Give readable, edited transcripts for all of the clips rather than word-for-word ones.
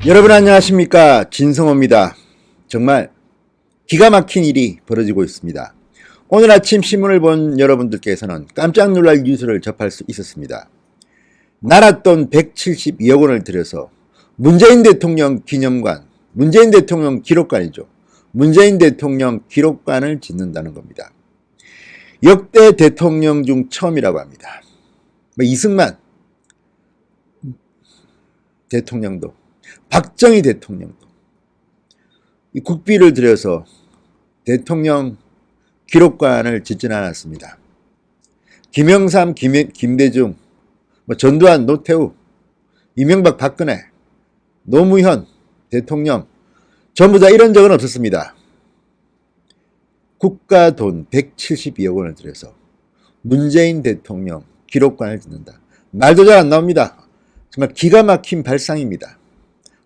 여러분 안녕하십니까, 진성호입니다. 정말 기가 막힌 일이 벌어지고 있습니다. 오늘 아침 신문을 본 여러분들께서는 깜짝 놀랄 뉴스를 접할 수 있었습니다. 나랏돈 172억 원을 들여서 문재인 대통령 기념관, 문재인 대통령 기록관이죠. 문재인 대통령 기록관을 짓는다는 겁니다. 역대 대통령 중 처음이라고 합니다. 이승만 대통령도, 박정희 대통령도 이 국비를 들여서 대통령 기록관을 짓지는 않았습니다. 김영삼, 김대중, 전두환, 노태우, 이명박, 박근혜, 노무현 대통령 전부 다 이런 적은 없었습니다. 국가 돈 172억 원을 들여서 문재인 대통령 기록관을 짓는다. 말도 잘 안 나옵니다. 정말 기가 막힌 발상입니다.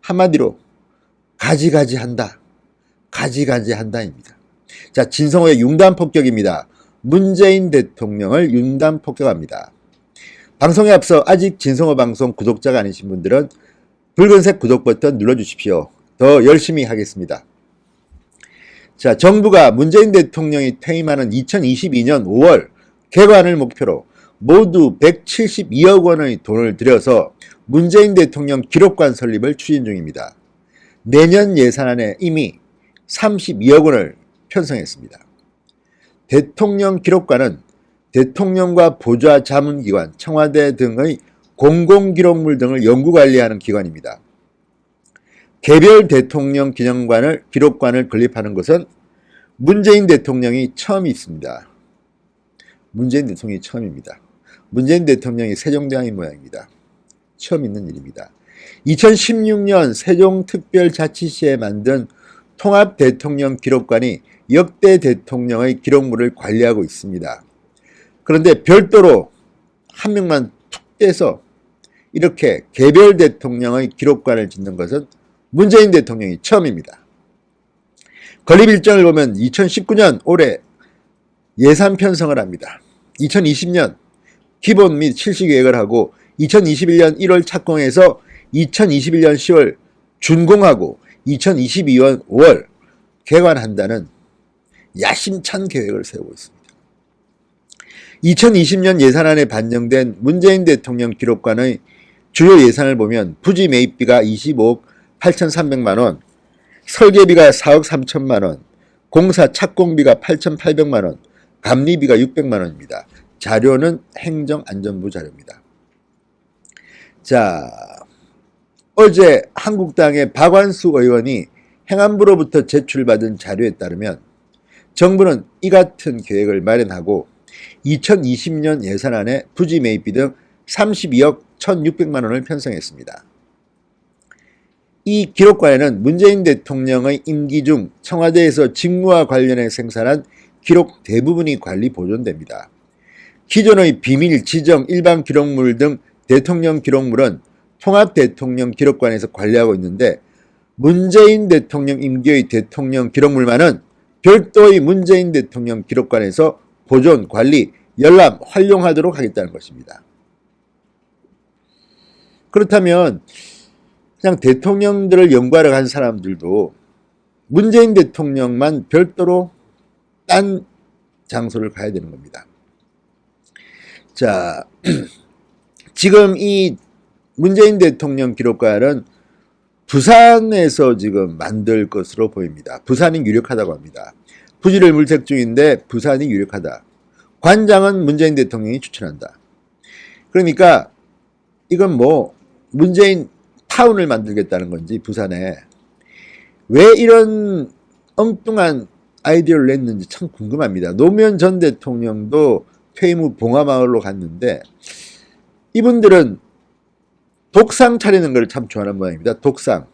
한마디로 가지가지한다. 가지가지한다입니다. 자, 진성호의 융단폭격입니다. 문재인 대통령을 융단폭격합니다. 방송에 앞서 아직 진성호 방송 구독자가 아니신 분들은 붉은색 구독 버튼 눌러주십시오. 더 열심히 하겠습니다. 자, 정부가 문재인 대통령이 퇴임하는 2022년 5월 개관을 목표로 모두 172억 원의 돈을 들여서 문재인 대통령 기록관 설립을 추진 중입니다. 내년 예산안에 이미 32억 원을 편성했습니다. 대통령 기록관은 대통령과 보좌 자문기관, 청와대 등의 공공기록물 등을 연구관리하는 기관입니다. 개별 대통령 기록관을 건립하는 것은 문재인 대통령이 처음이 있습니다. 문재인 대통령이 처음입니다. 문재인 대통령이 세종대왕인 모양입니다. 처음 있는 일입니다. 2016년 세종특별자치시에 만든 통합대통령 기록관이 역대 대통령의 기록물을 관리하고 있습니다. 그런데 별도로 한 명만 툭 떼서 이렇게 개별 대통령의 기록관을 짓는 것은 문재인 대통령이 처음입니다. 건립 일정을 보면 2019년 올해 예산 편성을 합니다. 2020년 기본 및 실시 계획을 하고 2021년 1월 착공해서 2021년 10월 준공하고 2022년 5월 개관한다는 야심찬 계획을 세우고 있습니다. 2020년 예산안에 반영된 문재인 대통령 기록관의 주요 예산을 보면 부지 매입비가 25억 8,300만 원, 설계비가 4억 3천만 원, 공사 착공비가 8,800만 원, 감리비가 600만 원입니다. 자료는 행정안전부 자료입니다. 자, 어제 한국당의 박완수 의원이 행안부로부터 제출받은 자료에 따르면 정부는 이 같은 계획을 마련하고 2020년 예산안에 부지 매입비 등 32억 1,600만 원을 편성했습니다. 이 기록관에는 문재인 대통령의 임기 중 청와대에서 직무와 관련해 생산한 기록 대부분이 관리 보존됩니다. 기존의 비밀, 지정, 일반 기록물 등 대통령 기록물은 통합대통령 기록관에서 관리하고 있는데 문재인 대통령 임기의 대통령 기록물만은 별도의 문재인 대통령 기록관에서 보존, 관리, 열람, 활용하도록 하겠다는 것입니다. 그렇다면 그냥 대통령들을 연구하러 간 사람들도 문재인 대통령만 별도로 딴 장소를 가야 되는 겁니다. 자, 지금 이 문재인 대통령 기록관은 부산에서 지금 만들 것으로 보입니다. 부산이 유력하다고 합니다. 부지를 물색 중인데 부산이 유력하다. 관장은 문재인 대통령이 추천한다. 그러니까 이건 뭐 문재인 타운을 만들겠다는 건지 부산에 왜 이런 엉뚱한 아이디어를 냈는지 참 궁금합니다. 노무현 전 대통령도 퇴임 후 봉화마을로 갔는데 이분들은 독상 차리는 걸 참 좋아하는 모양입니다. 독상.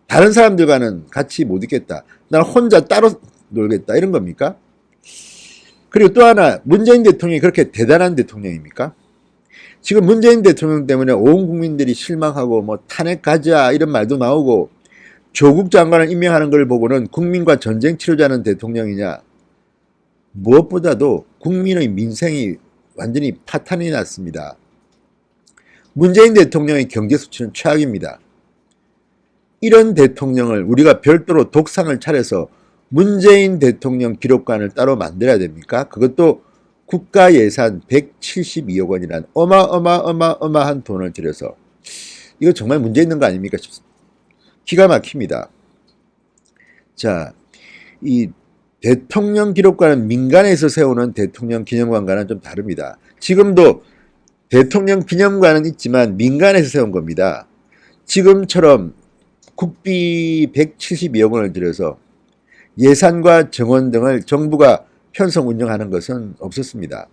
다른 사람들과는 같이 못 있겠다. 난 혼자 따로 놀겠다. 이런 겁니까? 그리고 또 하나, 문재인 대통령이 그렇게 대단한 대통령입니까? 지금 문재인 대통령 때문에 온 국민들이 실망하고 뭐 탄핵하자 이런 말도 나오고 조국 장관을 임명하는 걸 보고는 국민과 전쟁 치르자는 대통령이냐. 무엇보다도 국민의 민생이 완전히 파탄이 났습니다. 문재인 대통령의 경제 수치는 최악입니다. 이런 대통령을 우리가 별도로 독상을 차려서 문재인 대통령 기록관을 따로 만들어야 됩니까? 그것도 국가 예산 172억 원이란 어마어마한 돈을 들여서. 이거 정말 문제 있는 거 아닙니까? 기가 막힙니다. 자, 이 대통령 기록관은 민간에서 세우는 대통령 기념관과는 좀 다릅니다. 지금도 대통령 기념관은 있지만 민간에서 세운 겁니다. 지금처럼 국비 172억 원을 들여서 예산과 정원 등을 정부가 편성 운영하는 것은 없었습니다.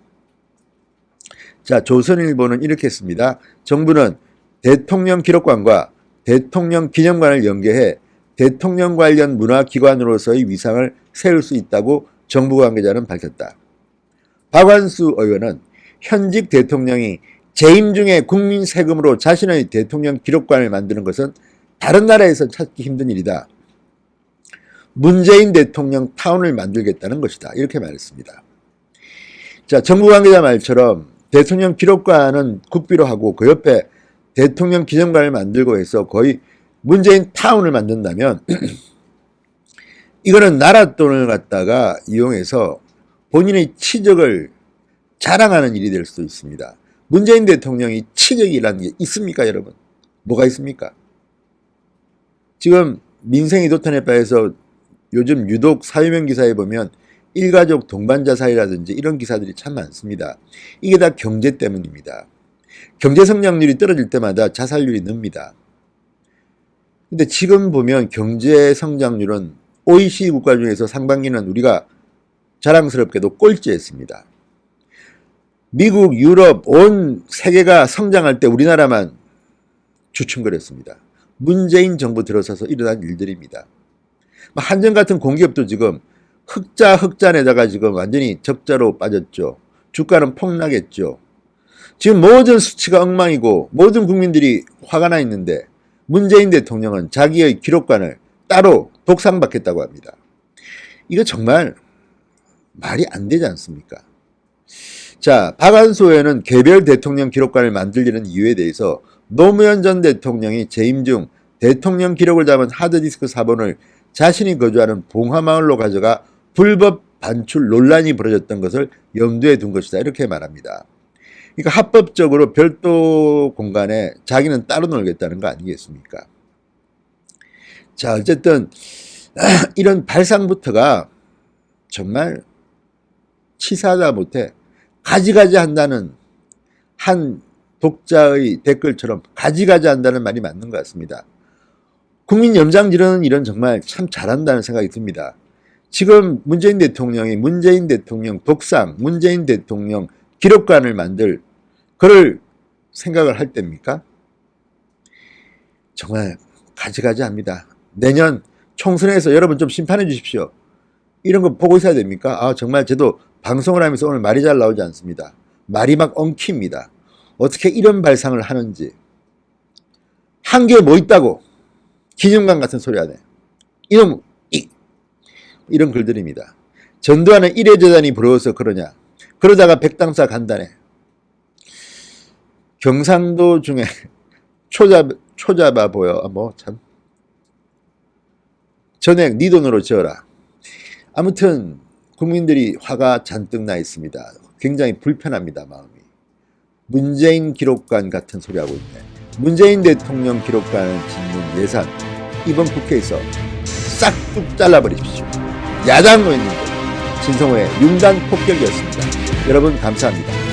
자, 조선일보는 이렇게 했습니다. 정부는 대통령 기록관과 대통령 기념관을 연계해 대통령 관련 문화기관으로서의 위상을 세울 수 있다고 정부 관계자는 밝혔다. 박완수 의원은 현직 대통령이 재임 중에 국민 세금으로 자신의 대통령 기록관을 만드는 것은 다른 나라에서 찾기 힘든 일이다. 문재인 대통령 타운을 만들겠다는 것이다. 이렇게 말했습니다. 자, 정부 관계자 말처럼 대통령 기록관은 국비로 하고 그 옆에 대통령 기념관을 만들고 해서 거의 문재인 타운을 만든다면 이거는 나라 돈을 갖다가 이용해서 본인의 치적을 자랑하는 일이 될 수도 있습니다. 문재인 대통령이 치적이라는 게 있습니까, 여러분? 뭐가 있습니까? 지금 민생이 도탄에 빠져서 요즘 유독 사회면 기사에 보면 일가족 동반자살이라든지 이런 기사들이 참 많습니다. 이게 다 경제 때문입니다. 경제 성장률이 떨어질 때마다 자살률이 늡니다. 근데 지금 보면 경제 성장률은 OECD 국가 중에서 상반기는 우리가 자랑스럽게도 꼴찌했습니다. 미국, 유럽, 온 세계가 성장할 때 우리나라만 주춤거렸습니다. 문재인 정부 들어서서 일어난 일들입니다. 한전 같은 공기업도 지금 흑자내다가 지금 완전히 적자로 빠졌죠. 주가는 폭락했죠. 지금 모든 수치가 엉망이고 모든 국민들이 화가 나 있는데 문재인 대통령은 자기의 기록관을 따로 독상받겠다고 합니다. 이거 정말 말이 안 되지 않습니까? 자, 박완수 의원은 개별 대통령 기록관을 만들려는 이유에 대해서 노무현 전 대통령이 재임 중 대통령 기록을 담은 하드디스크 4본을 자신이 거주하는 봉화마을로 가져가 불법 반출 논란이 벌어졌던 것을 염두에 둔 것이다. 이렇게 말합니다. 그러니까 합법적으로 별도 공간에 자기는 따로 놀겠다는 거 아니겠습니까? 자, 어쨌든 이런 발상부터가 정말 치사하다 못해 가지가지 한다는 한 독자의 댓글처럼 가지가지 한다는 말이 맞는 것 같습니다. 국민 염장 지르는 일은 정말 참 잘한다는 생각이 듭니다. 지금 문재인 대통령이 문재인 대통령 독상, 문재인 대통령 기록관을 만들 그럴 생각을 할 때입니까? 정말 가지가지 합니다. 내년 총선에서 여러분 좀 심판해 주십시오. 이런 거 보고 있어야 됩니까? 아, 정말 저도 방송을 하면서 오늘 말이 잘 나오지 않습니다. 말이 막 엉킵니다. 어떻게 이런 발상을 하는지. 한 게 뭐 있다고 기념관 같은 소리 하네. 이런 글들입니다. 전두환은 일회재단이 부러워서 그러냐. 그러다가 백당사 간다네. 경상도 중에 초잡아 보여. 뭐 참. 전액 네 돈으로 지어라. 아무튼 국민들이 화가 잔뜩 나 있습니다. 굉장히 불편합니다, 마음이. 문재인 기록관 같은 소리 하고 있네. 문재인 대통령 기록관을 짓는 예산 이번 국회에서 싹둑 잘라버리십시오. 야당 의원님들, 진성호의 융단 폭격이었습니다. 여러분 감사합니다.